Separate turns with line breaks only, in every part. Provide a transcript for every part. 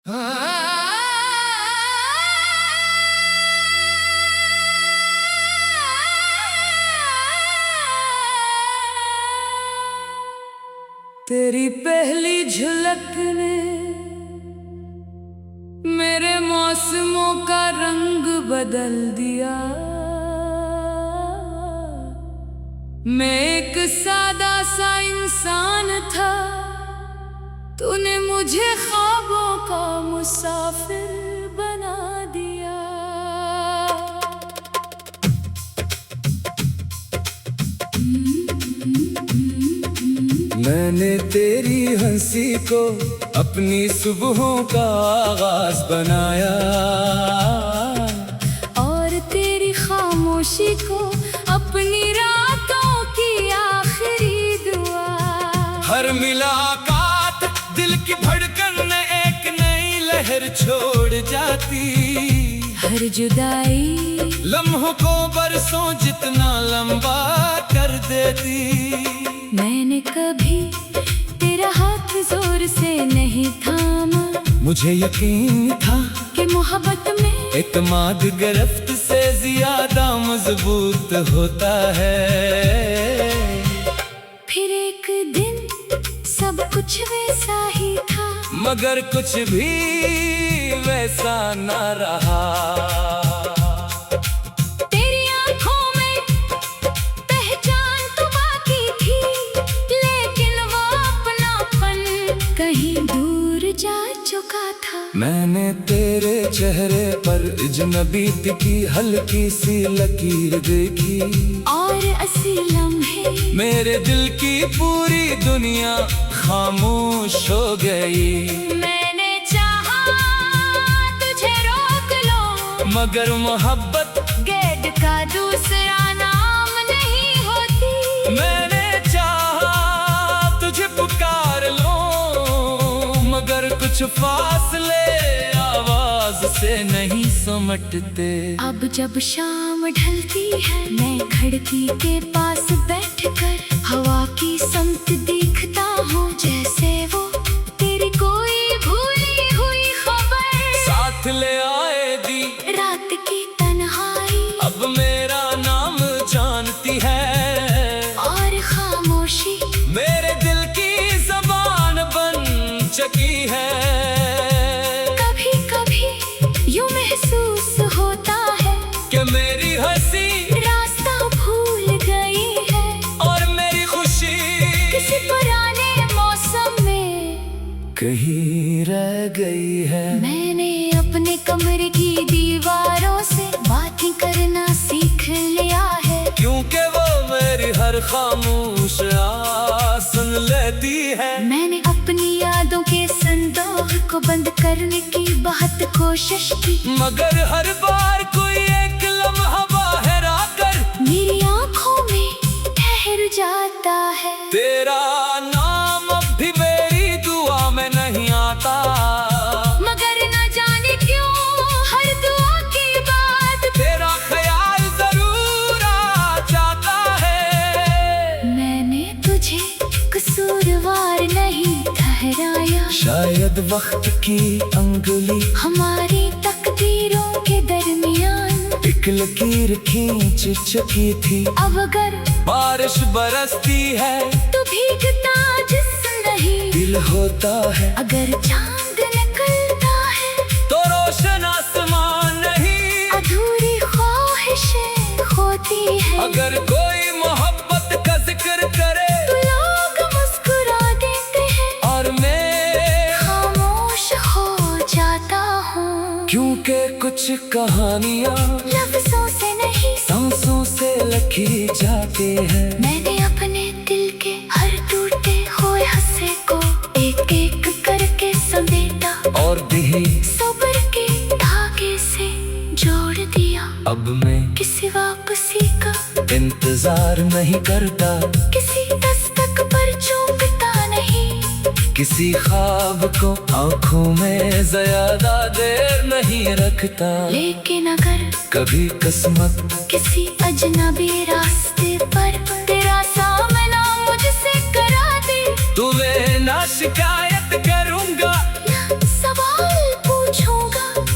तेरी पहली झलक ने मेरे मौसमों का रंग बदल दिया। मैं एक सादा सा इंसान था, तूने मुझे ख्वाबों का मुसाफिर बना दिया।
मैंने तेरी हंसी को अपनी सुबहों का आगाज बनाया,
और तेरी खामोशी को अपनी रातों की आखिरी दुआ।
हर मुलाकात दिल की धड़कन में एक नई लहर छोड़ जाती।
हर जुदाई
लम्हों को बरसों जितना लंबा कर देती।
मैंने कभी तेरा हाथ जोर से नहीं थामा,
मुझे यकीन था
कि मोहब्बत में
एतमाद गिरफ्त से ज्यादा मजबूत होता है।
फिर एक दिन सब कुछ वैसा ही था,
मगर कुछ भी वैसा न रहा।
तेरी आंखों में पहचान तो बाकी थी, लेकिन वो अपनापन कहीं दूर जा चुका था।
मैंने तेरे चेहरे पर अजनबीत की हल्की सी लकीर देखी,
और असली लम्हे
मेरे दिल की पूरी दुनिया खामोश हो गई।
मैंने चाहा तुझे रोक लो,
मगर मोहब्बत
गेट का दूसरा नाम नहीं होती।
मैंने चाहा तुझे पुकार लो, मगर कुछ फासले आवाज से नहीं समटते।
अब जब शाम ढलती है, मैं खिड़की के पास बैठकर हवा की समत देखता हूँ, जैसे वो तेरी कोई भूली हुई खबर
साथ ले आएगी।
रात की तन्हाई
अब मेरा नाम जानती है,
और खामोशी
मेरे दिल की ज़बान बन चुकी है।
कभी कभी यूं महसूस होता है
कि मेरी हंसी
रास्ता भूल गई है,
और मेरी खुशी
किसी पुराने मौसम में
कहीं रह गई है।
मैंने अपने कमरे की दीवारों से बातें करना सीख लिया है,
क्योंकि वो मेरी हर खामोश आवाज़ सुन लेती है।
मैंने अपनी यादों के संदूक को बंद करने की बहुत कोशिश की,
मगर हर बार कोई एक लम्हा बाहर आकर
मेरी आंखों में ठहर जाता है।
तेरा नाम अब भी मेरी दुआ में नहीं आता,
मगर न जाने क्यों हर दुआ के बाद
तेरा ख्याल जरूर आ जाता है।
मैंने तुझे कसूरवार नहीं ठहराया,
शायद वक्त की अंगुली
हमारी तकदीरों के दरमियान
एक लकीर खींच चुकी थी।
अब अगर
बारिश बरसती है
तो भीगता जिस्म नहीं,
दिल होता है।
अगर चांद निकलता है
तो रोशन आसमान नहीं,
अधूरी ख्वाहिशें होती है।
अगर कोई मोहब्बत का जिक्र करे
तो लोग मुस्कुरा देते हैं,
और मैं
खामोश हो जाता हूँ,
क्योंकि कुछ कहानियाँ
लफ्जों से नहीं
सांसों से लिखी जाती है।
मैंने अपने दिल के हर टूटे हुए हिस्से को एक एक करके समेटा,
और भी
सब्र के धागे से जोड़ दिया।
अब मैं
किसी वापसी का
इंतजार नहीं करता,
किसी दस्तक पर चूकता नहीं,
किसी ख्वाब को आंखों में ज्यादा देर नहीं रखता।
लेकिन अगर
कभी किस्मत
किसी अजनबी रास्ते पर तेरा सामना मुझसे करा दे,
तुम्हें ना शिकायत करूंगा,
ना सवाल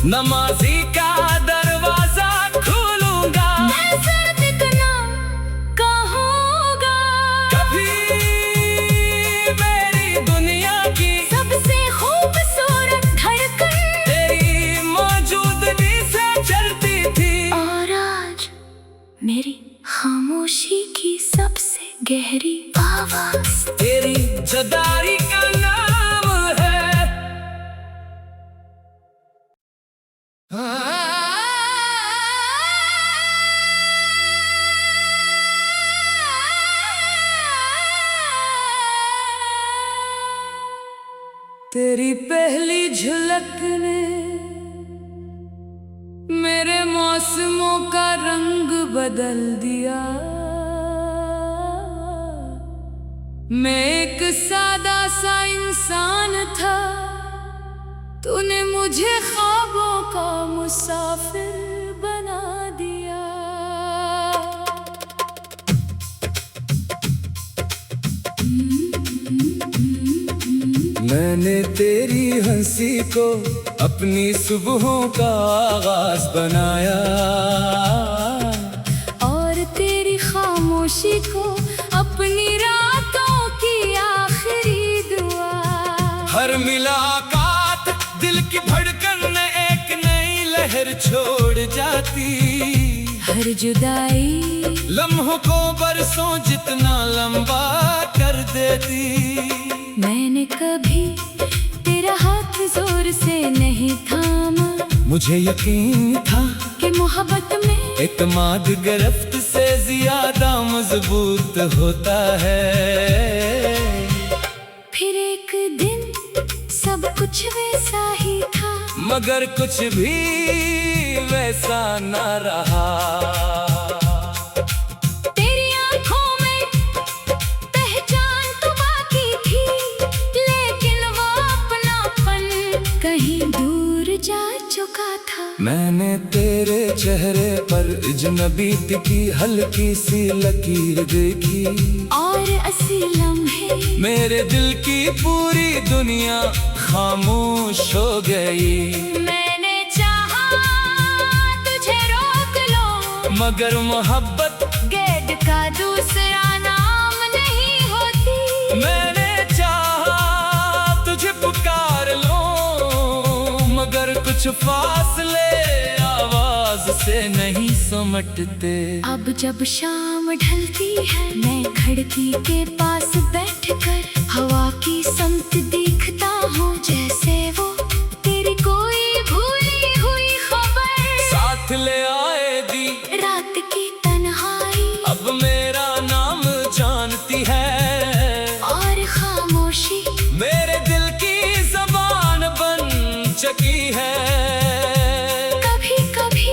नमाजी का दरवाजा खोलूंगा,
नजर दिखना कहूँगा,
कभी मेरी दुनिया की
सबसे खूबसूरत धड़कन
तेरी मौजूदगी से चलती थी।
और आज मेरी खामोशी की सबसे गहरी आवाज
तेरी जुदाई का नाम है। तेरी पहली झलक ने मेरे मौसमों का रंग बदल दिया। मैं एक सादा सा इंसान था, तूने मुझे ख्वाबों का मुसाफिर बना दिया। मैंने तेरी हंसी को अपनी सुबहों का आगाज बनाया,
और तेरी खामोशी को अपनी रातों की आखिरी दुआ।
हर मुलाकात दिल की धड़कन एक नई लहर छोड़ जाती।
हर जुदाई
लम्हों को बरसों जितना लंबा कर देती।
मैंने कभी तेरा हाथ जोर से नहीं थामा,
मुझे यकीन था
कि मोहब्बत में
एतमाद गिरफ्त से ज्यादा मजबूत होता है।
फिर एक दिन सब कुछ वैसा ही था,
मगर कुछ भी वैसा न रहा।
तेरी आंखों में पहचान तो बाकी थी, लेकिन वो अपनापन कहीं दूर जा चुका था।
मैंने तेरे चेहरे पर अजनबीत की हल्की सी लकीर देखी,
और असली लम्हे
मेरे दिल की पूरी दुनिया खामोश हो गई।
मैंने चाहा तुझे रोक लो,
मगर मोहब्बत
गेट का दूसरा नाम नहीं होती।
मैंने चाहा तुझे पुकार लो, मगर कुछ फासले आवाज से नहीं समटते।
अब जब शाम ढलती है, मैं खिड़की के पास बैठकर हवा की समत देखता हूँ, जैसे वो तेरी कोई भूली हुई खबर
साथ ले आएगी
रात की तन्हाई।
अब मेरा नाम जानती है,
और खामोशी
मेरे दिल की जबान बन चुकी है।
कभी कभी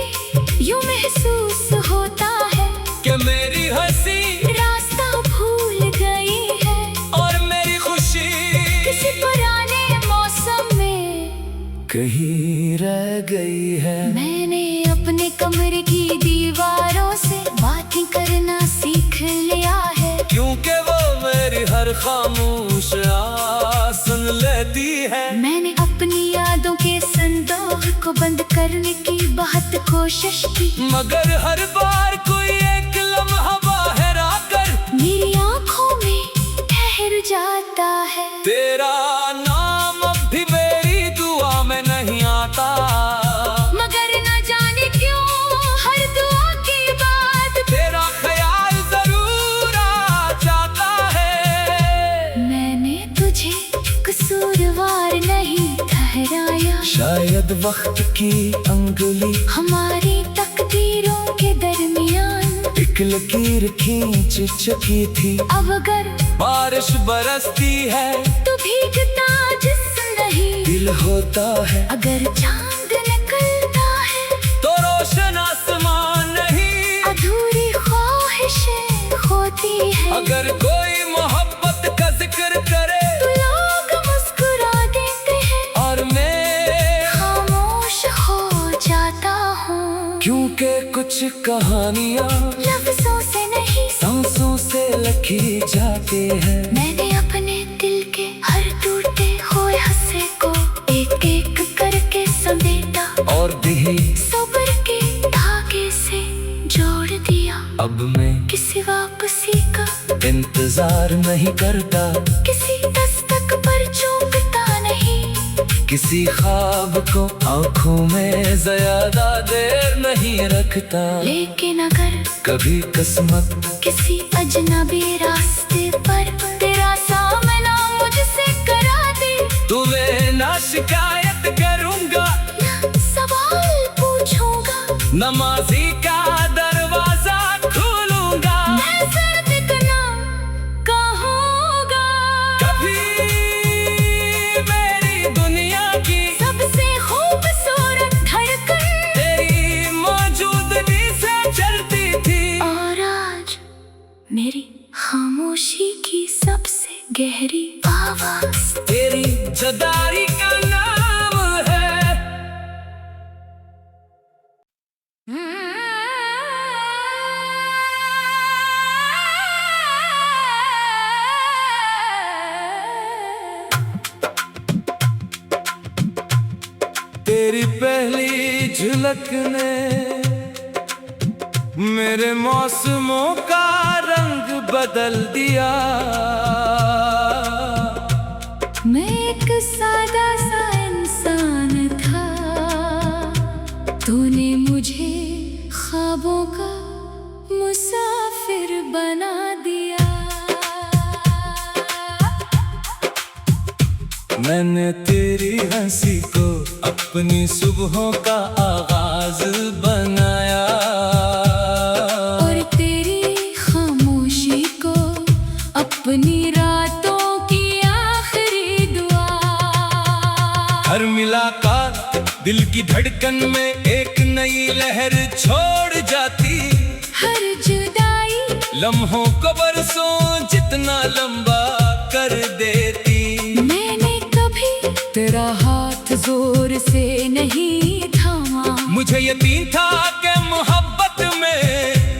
यूं महसूस होता है
कि मेरी हंसी
रास्ता भूल गई है,
और मेरी खुशी
किसी पुराने मौसम में
कहीं रह गई है।
मैंने अपने कमरे की दीवारों से बातें करना सीख लिया है,
क्योंकि वो मेरी हर खामोश आवाज़ सुन लेती है।
मैंने अपनी यादों के संदूक को बंद करने की बहुत कोशिश की,
मगर हर बार कोई एक लम्हा बाहर आकर
मेरी आंखों में ठहर जाता है।
तेरा नाम अब भी मेरी दुआ में नहीं आता,
मगर न जाने क्यों हर दुआ के बाद
तेरा ख्याल जरूर आ जाता है।
मैंने तुझे कसूरवार नहीं ठहराया,
शायद वक्त की अंगुली
हमारी तकदीरों के दरमियान
एक लकीर खींच चुकी थी।
अब अगर
बारिश बरसती है
तो भीगता जिस्म नहीं,
दिल होता है।
अगर चांद निकलता है
तो रोशन आसमान नहीं,
अधूरी ख्वाहिशें होती है।
अगर कोई मोहब्बत का जिक्र करे
तो लोग मुस्कुरा देते हैं,
और मैं
खामोश हो जाता हूँ।
क्योंकि कुछ कहानियाँ
लफ्जों से नहीं
सांसों से लिखी जाती है।
मैंने अपने दिल के हर टूटे हुए हिस्से को एक एक करके समेटा,
और ही
सब्र के धागे से जोड़ दिया।
अब मैं
किसी वापसी का
इंतजार नहीं करता,
किसी दस्तक पर चूकता नहीं,
किसी ख्वाब को आंखों में ज्यादा देर नहीं रखता।
लेकिन अगर
कभी किस्मत
किसी अजनबी रास्ते पर तेरा सामना मुझसे करा दे,
तो मैं ना शिकायत करूंगा,
ना सवाल पूछूंगा,
नमाजी का दरवाजा खोलूंगा।
मैं सर्द करना कहूंगा।
कभी मेरी दुनिया की
सबसे खूबसूरत धड़कन
तेरी मौजूदगी से चलती थी,
और आज मेरी खामोशी की सबसे गहरी आवाज
तेरी जुदाई का नाम है। तेरी पहली झलक ने मेरे मौसमों का रंग बदल दिया।
मैं एक सादा सा इंसान था, तूने मुझे ख्वाबों का मुसाफिर बना दिया।
मैंने तेरी हंसी को अपनी सुबहों का आगाज बनाया,
और तेरी खामोशी को अपनी रातों की आखिरी दुआ।
हर मुलाकात दिल की धड़कन में एक नई लहर छोड़ जाती,
हर जुदाई
लम्हों को बरसों जितना लंबा कर देती।
मैंने कभी तेरा हाथ जोर से नहीं थामा,
मुझे यकीन था कि मोहब्बत में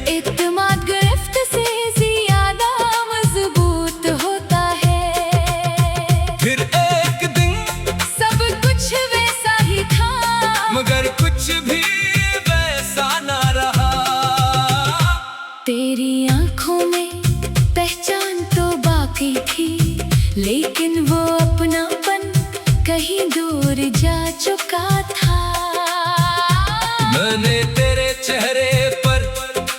इत्मीनान गिरफ्त से ज्यादा मजबूत होता है।
फिर एक दिन
सब कुछ वैसा ही था,
मगर कुछ भी वैसा ना रहा।
तेरी आंखों में पहचान तो बाकी थी, लेकिन वो अपनापन कहीं दूर जा चुका था।
मैंने तेरे चेहरे पर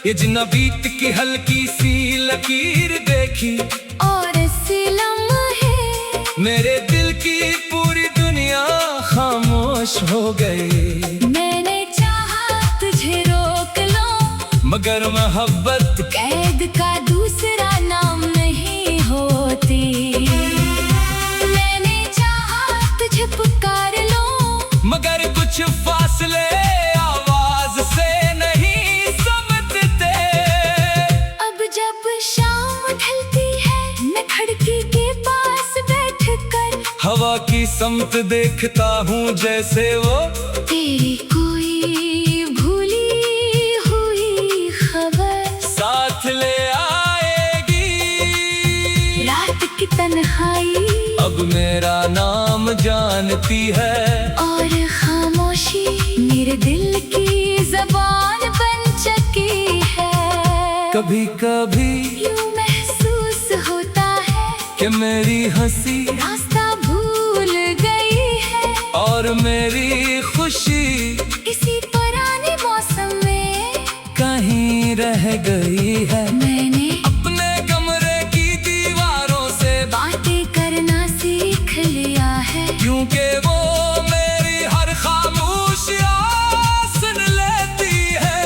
ये जिन्नाबीत की हल्की सी लकीर देखी,
और इस लम्हे
मेरे दिल की पूरी दुनिया खामोश हो गई।
मैंने चाहा तुझे रोक लो,
मगर मोहब्बत
कैद का दूसरा नाम नहीं होती। मैंने चाहा तुझे पुकार लो,
मगर कुछ फासले आवाज से नहीं समझते।
अब जब शाम ढलती है मैं खिड़की के पास बैठकर
हवा की समत देखता हूँ, जैसे वो
तेरी कोई भूली हुई खबर
साथ ले आएगी।
रात की तन्हाई
अब मेरा नाम जानती है,
और खामोशी मेरे दिल की जबान बन चुकी है।
कभी कभी
यूं महसूस होता है
कि मेरी हंसी
रास्ता भूल गई है,
और मेरी खुशी
किसी पुराने मौसम में
कहीं रह गई है।
मैंने
अपने कमरे की दीवारों से
बातें करना सीख लिया है,
क्योंकि वो मेरी हर खामोशियां सुन लेती है।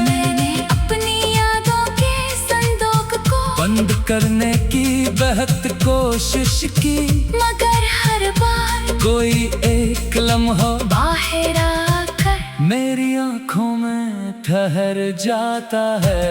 मैंने अपनी यादों के संदूक को
बंद करने की बेहद कोशिश की,
मगर हर बार
कोई एक लम्हा
बाहर आकर
मेरी आंखों में ठहर जाता है।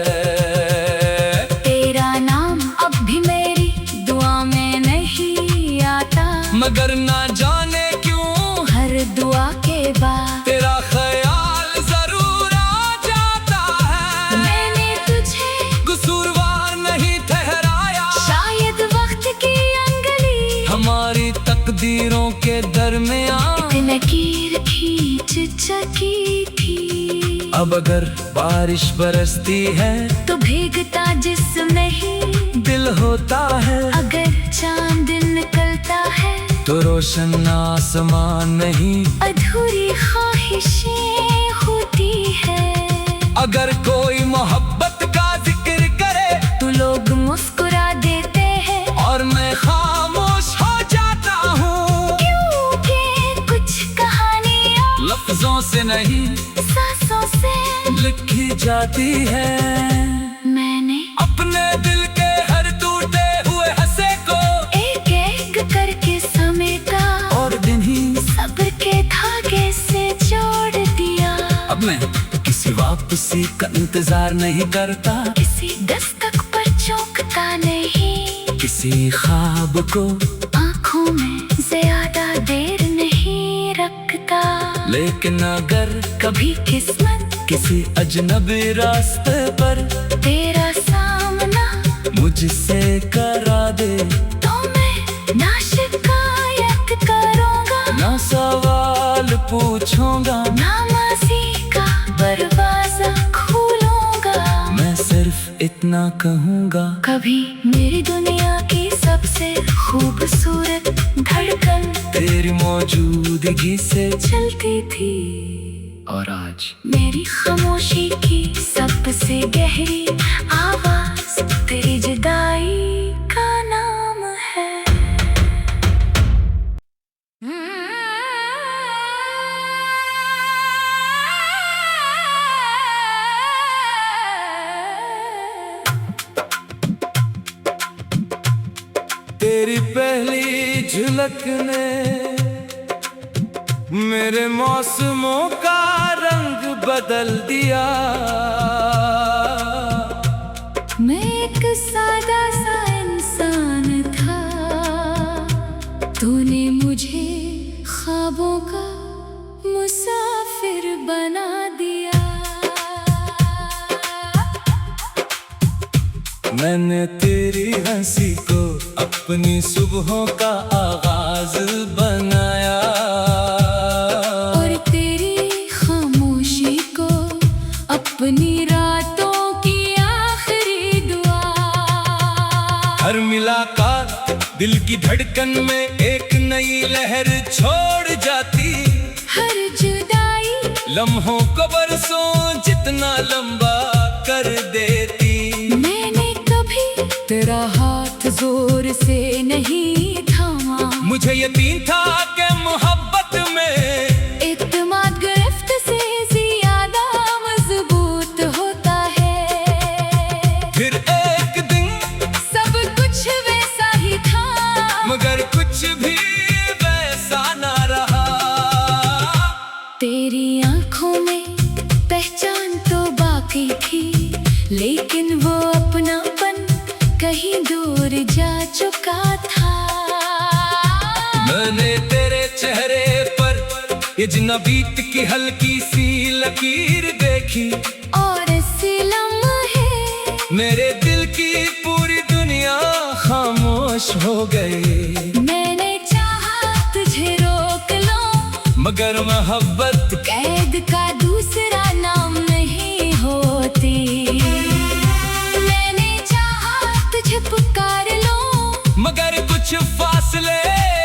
तेरा नाम अब भी मेरी दुआ में नहीं आता,
मगर ना जाने क्यों
हर दुआ के बाद
तेरा ख्याल जरूर आ जाता है।
मैंने तुझे
कसूरवार नहीं ठहराया,
शायद वक्त की अंगली
हमारी तकदीरों के दरमियान
एक लकीर खींच सकी।
अब अगर बारिश बरसती है
तो भीगता जिसमें ही
दिल होता है।
अगर चांद निकलता है
तो रोशन आसमान नहीं
अधूरी ख्वाहिशें होती है।
अगर कोई मोहब्बत का जिक्र करे
तो लोग मुस्कुरा देते हैं
और मैं खामोश हो जाता हूँ,
क्योंकि कुछ कहानियाँ
लफ्जों से नहीं
सांसों से
लिखी जाती है।
मैंने
अपने दिल के हर टूटे हुए हंसे को
एक एक करके समेटा
और दिन ही
सब्र के धागे से जोड़ दिया।
अब मैं किसी वापसी का इंतजार नहीं करता,
किसी दस्तक पर चौंकता नहीं,
किसी ख्वाब को
आँखों में ज्यादा देर नहीं रखता।
लेकिन अगर
कभी किस्मत
किसी अजनबी रास्ते पर
तेरा सामना
मुझसे करा दे
तो मैं ना शिकायत करूँगा,
ना सवाल पूछूंगा,
ना माफी का दरवाजा खोलूँगा।
मैं सिर्फ इतना कहूँगा,
कभी मेरी दुनिया की सबसे खूबसूरत धड़कन
तेरी मौजूदगी से
चलती थी।
और आज
मेरी खामोशी की सबसे गहरी आवाज तेरी जुदाई का नाम है।
तेरी पहली झलक ने मेरे मौसमों का रंग बदल दिया।
मैं एक सादा सा इंसान था, तूने मुझे ख्वाबों का मुसाफिर बना दिया।
मैंने तेरी हंसी को अपनी सुबहों का आगाज बनाया
और तेरी खामोशी को अपनी रातों की आखिरी दुआ।
हर मुलाकात दिल की धड़कन में एक नई लहर छोड़ जाती।
हर जुदाई
लम्हों को बरसों जितना लंबा कर देती।
मैंने कभी तेरा हाथ जोर से नहीं थामा,
मुझे यकीन था कि मोहब्बत में
इत्मीनान गिरफ्त से ज्यादा मजबूत होता है।
फिर एक दिन
सब कुछ वैसा ही था,
मगर कुछ भी वैसा ना रहा।
तेरी आंखों में पहचान तो बाकी थी, लेकिन वो अपनापन कहीं दूर जा चुका था।
मैंने तेरे चेहरे पर ये जनाबीत की हल्की सी लकीर देखी
और इस लम्हे
मेरे दिल की पूरी दुनिया खामोश हो गई।
मैंने चाहा तुझे रोक लो,
मगर मोहब्बत
कैद का दूसरा नाम नहीं होती। मैंने चाहा तुझे पुकार लो,
मगर कुछ फासले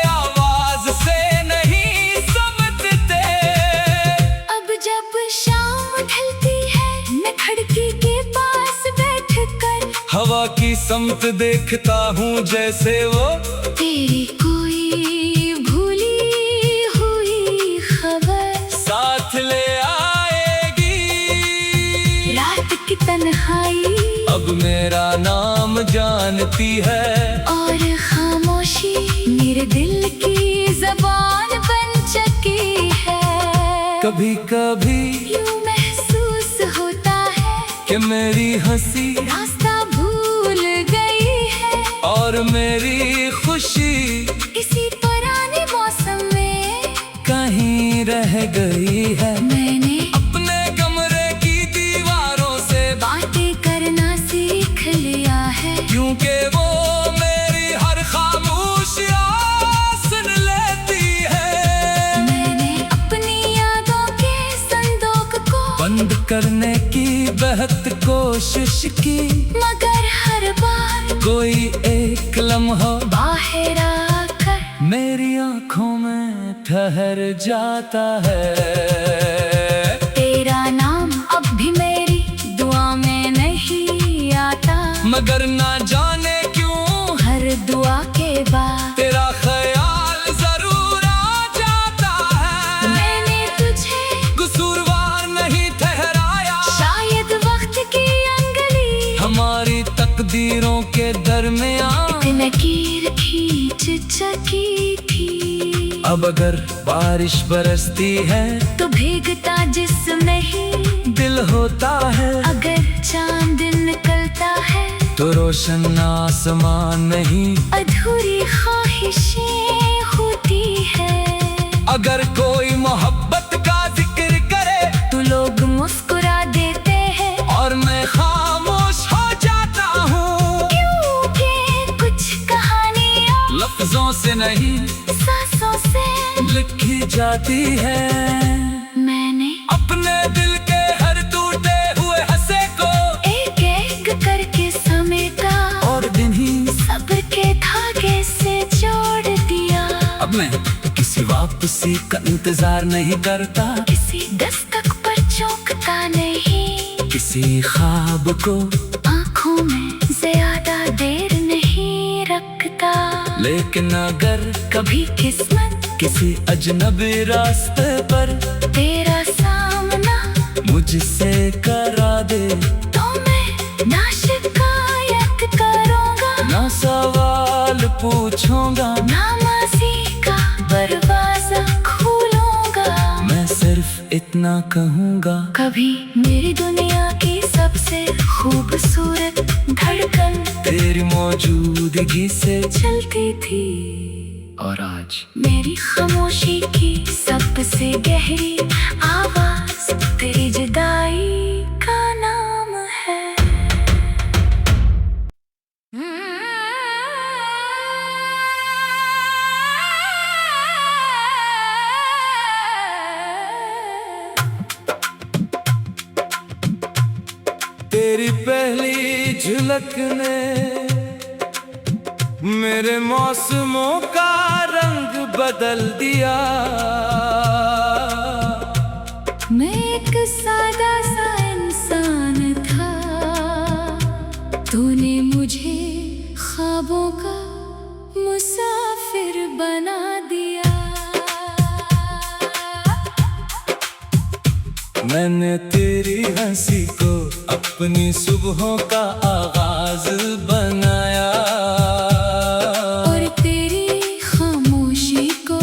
आवाज से नहीं समझते।
अब जब शाम ढलती है मैं खिड़की के पास बैठकर
हवा की समत देखता हूँ जैसे वो
तेरी कोई भूली हुई खबर
साथ ले आएगी।
रात की तन्हाई
अब मेरा नाम जानती है
और खामोशी मेरे दिल की जबान बन चुकी है।
कभी कभी
यूं महसूस होता है
कि मेरी हंसी
रास्ता भूल गई है
और मेरी खुशी
किसी पुराने मौसम में
कहीं रह गई है।
मैंने
अपने कमरे की दीवारों से
बातें करना सीख लिया है,
क्योंकि वो मेरी हर खामोशियाँ सुन लेती है।
मैंने अपनी यादों के संदूक को
बंद करने की बेहद कोशिश की,
मगर हर बार
कोई एक लम्हा
बाहर आकर
मेरी आंखों में ठहर जाता है।
तेरा नाम अब भी मेरी दुआ में नहीं आता,
मगर ना जाने क्यों
हर दुआ के बाद
तेरा ख्याल जरूर आ जाता है।
मैंने तुझे
कसूरवार नहीं ठहराया,
शायद वक्त की अंगली
हमारी तकदीरों के दरमियान
एक लकीर खींच चुकी थी।
अब अगर बारिश बरसती है
तो भीगता जिसमें ही
दिल होता है,
अगर चांद निकलता है
तो रोशन आसमान नहीं
अधूरी ख्वाहिशें होती है।
अगर कोई मोहब्बत का जिक्र करे
तो लोग मुस्कुरा देते हैं,
और मैं खामोश हो जाता हूँ,
क्योंकि कुछ कहानियाँ
लफ्जों से नहीं
सांसों से
लिखी जाती है।
मैंने
अपने दिल के हर टूटे हुए हंसे को
एक एक करके समेटा
और दिन ही
सब्र के धागे से जोड़ दिया।
अब मैं किसी वापसी का इंतजार नहीं करता,
किसी दस्तक पर चौंकता नहीं,
किसी ख्वाब को
आँखों में ज्यादा देर नहीं रखता।
लेकिन अगर
कभी किस्मत
किसी अजनबी रास्ते पर
तेरा सामना
मुझसे करा दे,
तो मैं ना शिकायत करूँगा,
ना सवाल पूछूंगा,
ना माफी का दरवाजा खोलूँगा।
मैं सिर्फ इतना कहूँगा,
कभी मेरी दुनिया की सबसे खूबसूरत धड़कन
तेरी मौजूदगी से
चलती थी,
और आज
मेरी खामोशी की सबसे गहरी आवाज तेरी जुदाई का नाम है।
तेरी पहली झलक ने मेरे मौसमों का रंग बदल दिया।
मैं एक सादा सा इंसान था, तूने मुझे ख्वाबों का मुसाफिर बना दिया।
मैंने तेरी हंसी को अपनी सुबहों का आगाज बनाया,
और तेरी खामोशी को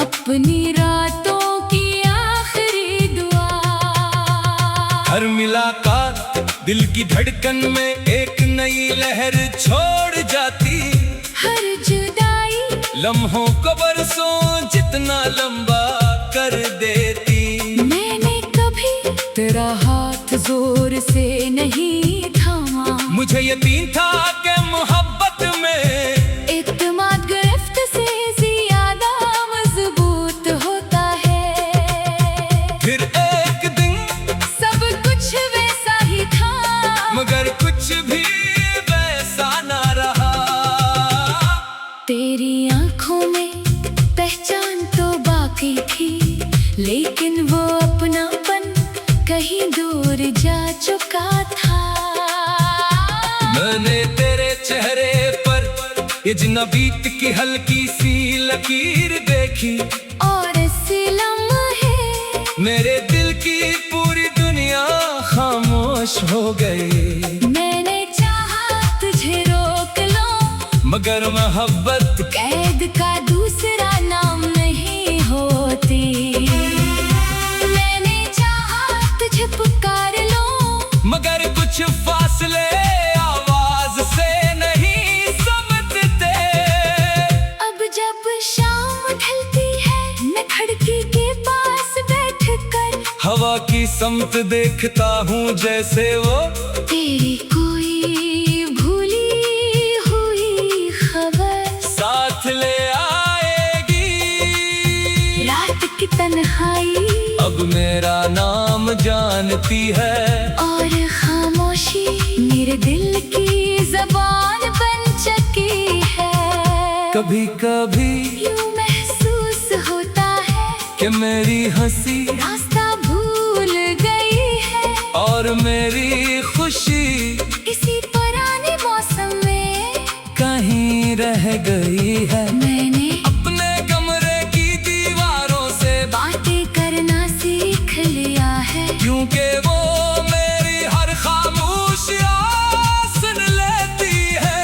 अपनी रातों की आखिरी दुआ।
हर मुलाकात दिल की धड़कन में एक नई लहर छोड़ जाती,
हर जुदाई
लम्हों को बरसों जितना लंबा कर देती।
मैंने कभी तेरा हाथ जोर से नहीं थामा,
मुझे यकीन था कि मोहब्बत में
इत्मीनान गिरफ्त से ज्यादा मजबूत होता है।
फिर एक दिन
सब कुछ वैसा ही था,
मगर कुछ भी वैसा ना रहा।
तेरी आंखों में पहचान तो बाकी थी, लेकिन वो अपनापन कहीं दूर जा चुका था।
मैंने तेरे चेहरे पर ये जिनबीत की हल्की सी लकीर देखी,
और इस लम्हे
मेरे दिल की पूरी दुनिया खामोश हो गई।
मैंने चाहा तुझे रोक लो,
मगर मोहब्बत
कैद का दूसरा नाम नहीं होती। मैंने चाहा तुझे पुकार लो,
मगर कुछ फासले आवाज से नहीं समझते।
अब जब शाम ढलती है मैं खिड़की के पास बैठकर
हवा की समत देखता हूँ, जैसे वो
तेरी कोई भूली हुई खबर
साथ ले आएगी।
रात की तन्हाई
अब मेरा नाम नाम जानती है।
और खामोशी मेरे दिल की जबान बन चुकी है।
कभी कभी
यूं महसूस होता है
कि मेरी हंसी
रास्ता भूल गई है।
और मेरी खुशी
इसी पुराने मौसम में
कहीं रह गई है।
मैंने
अपने कमरे की दीवारों से
बातें करना सीख लिया है।
क्योंकि वो मेरी हर खामोशियां सुन लेती है।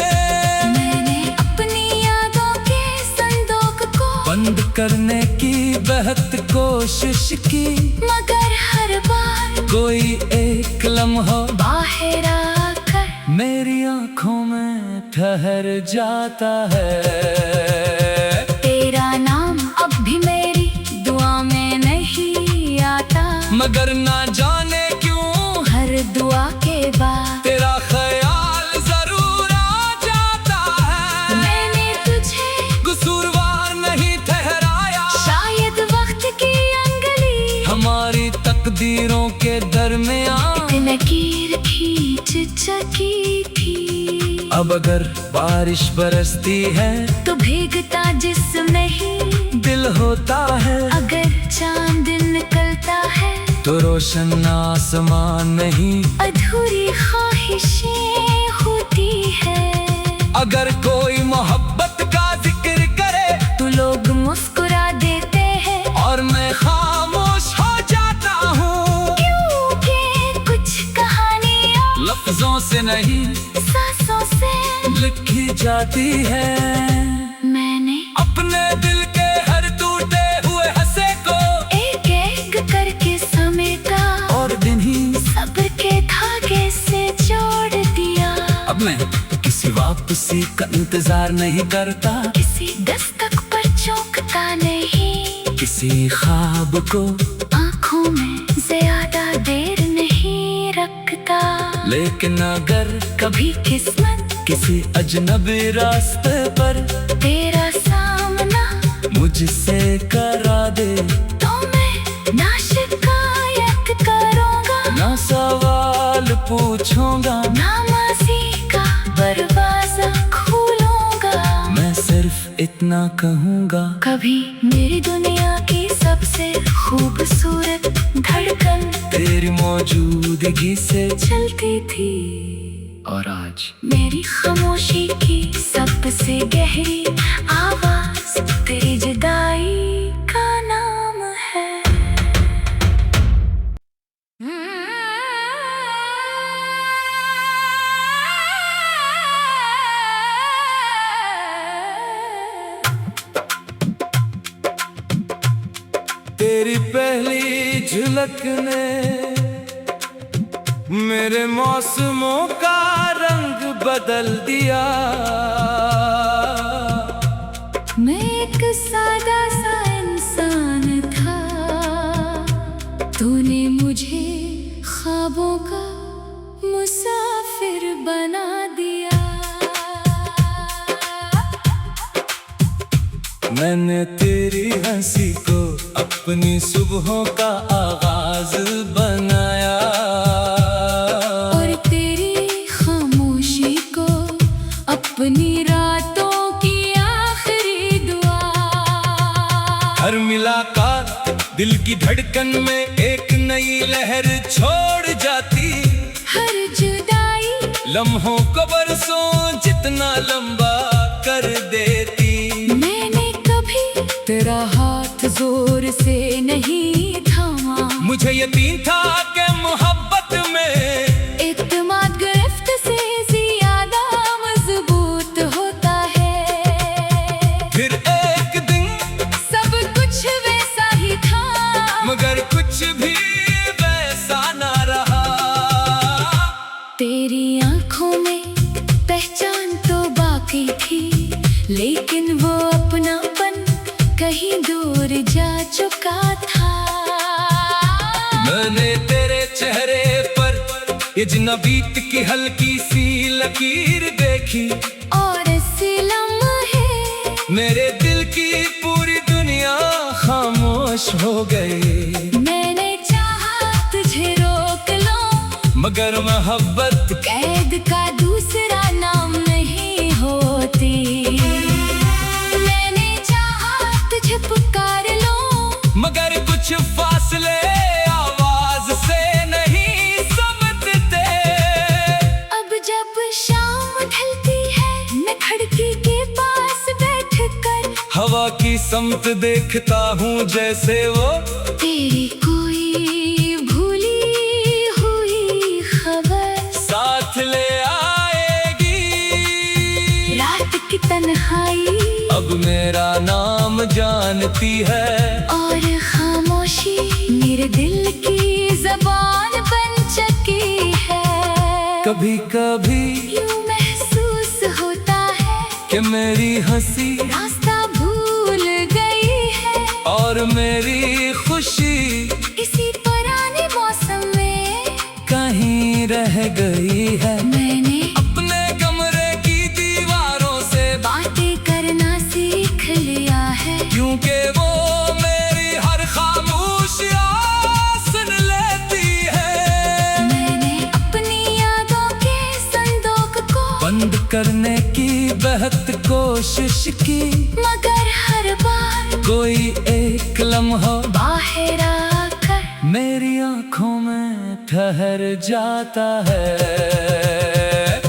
मैंने अपनी यादों के संदूक को
बंद करने की बेहद कोशिश की,
मगर हर बार
कोई एक लम्हा
बाहर आकर
मेरी आंखों में ठहर जाता है।
तेरा नाम अब भी मेरी दुआ में नहीं आता।
मगर ना जाने क्यों
हर दुआ के बाद
तेरा ख्याल जरूर आ जाता है।
मैंने तुझे
कसूरवार नहीं ठहराया,
शायद वक्त की अंगली
हमारी तकदीरों के दरमियान
एक लकीर खींच चुकी थी।
अब अगर बारिश बरसती है
तो भीगता जिस्म नहीं
दिल होता है।
अगर चांद निकलता है
तो रोशन आसमान नहीं
अधूरी ख्वाहिशें होती है।
अगर कोई मोहब्बत का जिक्र करे
तो लोग मुस्कुरा देते हैं।
और मैं खामोश हो जाता हूँ,
क्योंकि कुछ कहानियाँ
लफ्जों से नहीं
सांसों से
लिखी जाती है।
मैंने
अपने दिल के हर टूटे हुए हंसे को
एक एक करके समेटा
और दिन ही
सब्र के धागे से जोड़ दिया।
अब मैं किसी वापसी का इंतजार नहीं करता,
किसी दस्तक पर चौंकता नहीं,
किसी ख्वाब को
आँखों में ज्यादा देर नहीं रखता।
लेकिन अगर
कभी किस्मत
किसी अजनबी रास्ते पर
तेरा सामना
मुझसे करा दे
तो मैं ना शिकायत करूँगा,
ना सवाल पूछूंगा,
ना माजी का दरवाजा खोलूँगा।
मैं सिर्फ इतना कहूँगा,
कभी मेरी दुनिया की सबसे खूबसूरत धड़कन
तेरी मौजूदगी से
चलती थी।
और आज
मेरी खामोशी की सबसे गहरी आवाज तेरी जुदाई का नाम है।
तेरी पहली झलक ने मेरे मौसमों का रंग बदल दिया।
मैं एक सादा सा इंसान था, तूने मुझे ख्वाबों का मुसाफिर बना दिया।
मैंने तेरी हंसी को अपनी सुबहों का आगाज बनाया।
और तेरी खामोशी को अपनी रातों की आखिरी दुआ।
हर मुलाकात दिल की धड़कन में एक नई लहर छोड़ जाती।
हर जुदाई
लम्हों को बरसों जितना लंबा कर देती।
मैंने कभी तेरा हाथ जोर से नहीं थामा।
मुझे यकीन था कि मोहब्बत में
इत्मीनान गिरफ्त से ज्यादा मजबूत होता है।
फिर एक दिन
सब कुछ वैसा ही था,
मगर कुछ भी वैसा ना रहा।
तेरी आंखों में पहचान तो बाकी थी, लेकिन वो अपनापन कहीं दूर जा चुका था।
मैंने तेरे चेहरे पर ये जनाबीत की हल्की सी लकीर देखी।
और इस लम्हे
मेरे दिल की पूरी दुनिया खामोश हो गई।
मैंने चाहा तुझे
मगर मोहब्बत
कैद का दूसरा नाम नहीं होती। मैंने चाहा तुझे पुकार लूं,
मगर कुछ फासले आवाज से नहीं समझते।
अब जब शाम ढलती है मैं खिड़की के पास बैठकर
हवा की समत देखता हूँ जैसे वो
तेरी कोई भूली हुई खबर
साथ ले आएगी।
रात की तन्हाई
अब मेरा नाम जानती है
और खामोशी मेरे दिल की जबान बन चुकी है।
कभी कभी
यूं महसूस होता है
कि मेरी हंसी
रास्ता भूल गई है
और मेरी खुशी
इसी पुराने मौसम में
कहीं रह गई है।
मैंने
अपने कमरे की दीवारों से
बातें करना सीख लिया है,
क्योंकि वो मेरी हर खामोशियां सुन लेती है।
मैंने अपनी यादों के संदूक को
बंद करने की बेहद कोशिश की,
मगर हर बार
कोई एक लम्हा
बाहर आकर
मेरी आंखों में ठहर जाता है।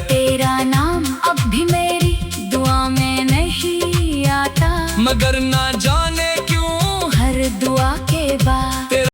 तेरा नाम अब भी मेरी दुआ में नहीं आता,
मगर ना जा